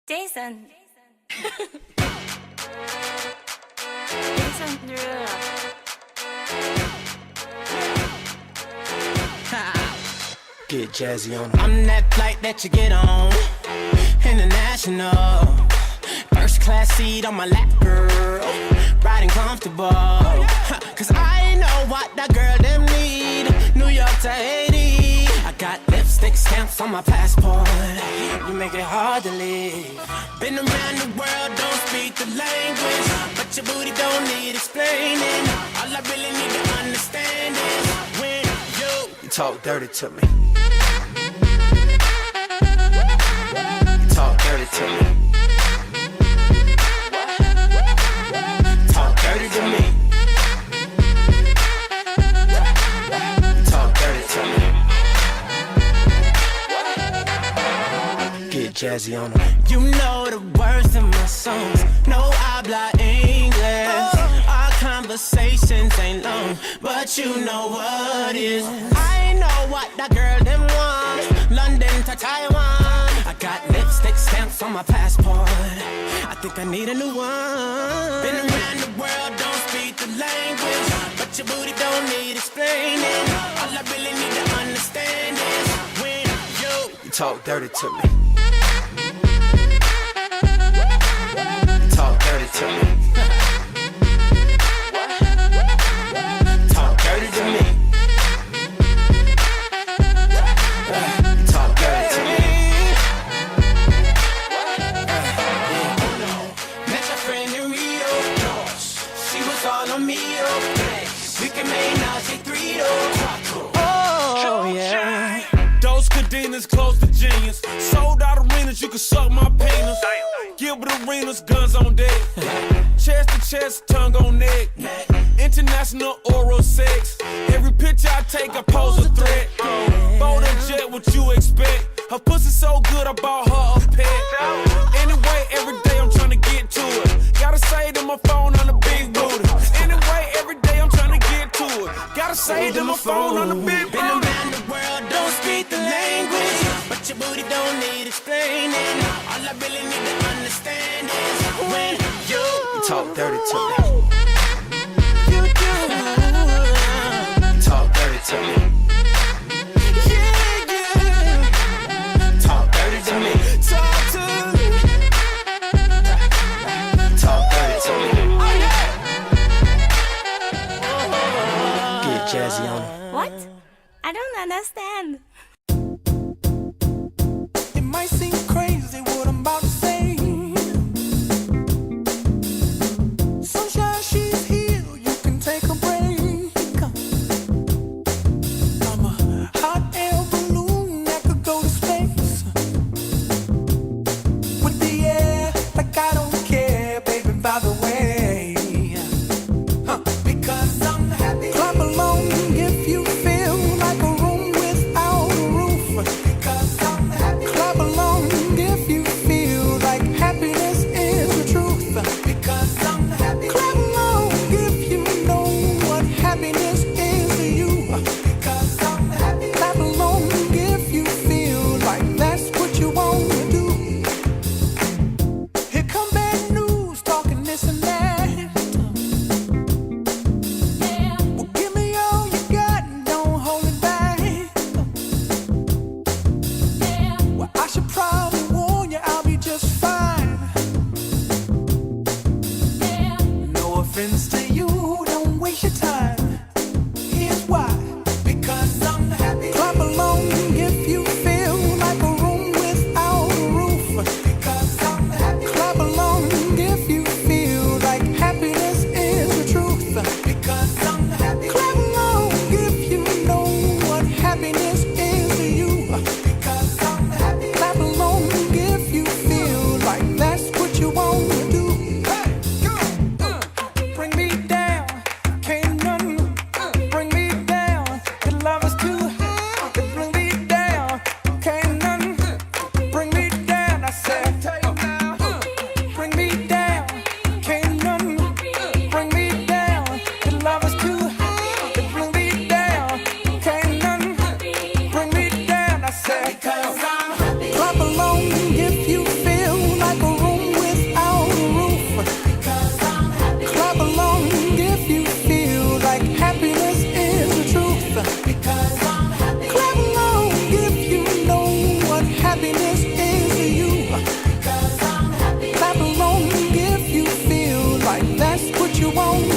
Jason. Jason Derulo. Get jazzy on. I'm that flight that you get on. International. First class seat on my lap, girl. Riding comfortable. Cause I know what that girl them need. New York to Haiti. I got lipstick stamps on my passport. You make it hard to leave. Been around the world, don't speak the language. But your booty don't need explaining. All I really need to understand is when you talk dirty to me. You talk dirty to me. Talk dirty to me. Talk dirty to me. Get jazzy on them. You know the words in my songs. No habla English. Our conversations ain't long, but you know what is. I know what that girl them want. London to Taiwan. I got lipstick stamps on my passport. I think I need a new one. Been around the world, don't speak the language, but your booty don't need explaining. All I really need to understand is when you talk dirty to me. Talk dirty to me. Talk dirty to me. Talk dirty to me. Met your friend in Rio. She was all on me. We can make Nazi 3. Oh, yeah. Those cadenas close to genius. Sold out arenas, you can suck my penis. Gilbert Arenas, guns on deck. Chest to chest, tongue on neck. International oral sex. Every picture I take, I pose a threat. Bold and jet, what you expect? Her pussy so good, I bought her a pet. Anyway, every day I'm trying to get to it. Gotta say to my phone on the big booty. Anyway, every day I'm trying to get to it. Gotta say to my phone on the big booty. Been around the world, don't speak the language, but your booty don't need explaining. All I really need to understand is when you talk dirty to me. You do. Talk dirty to me. Yeah, yeah. Talk dirty to me. Talk to me. Talk dirty to me. Get jazzy on it. What? I don't understand. It might seem crazy what I'm about to say. Sunshine, she's here, you can take a break. I'm a hot air balloon that could go to space. With the air, like I don't care, baby, by the way. Because I'm happy. Clap along if you feel like a room without you want.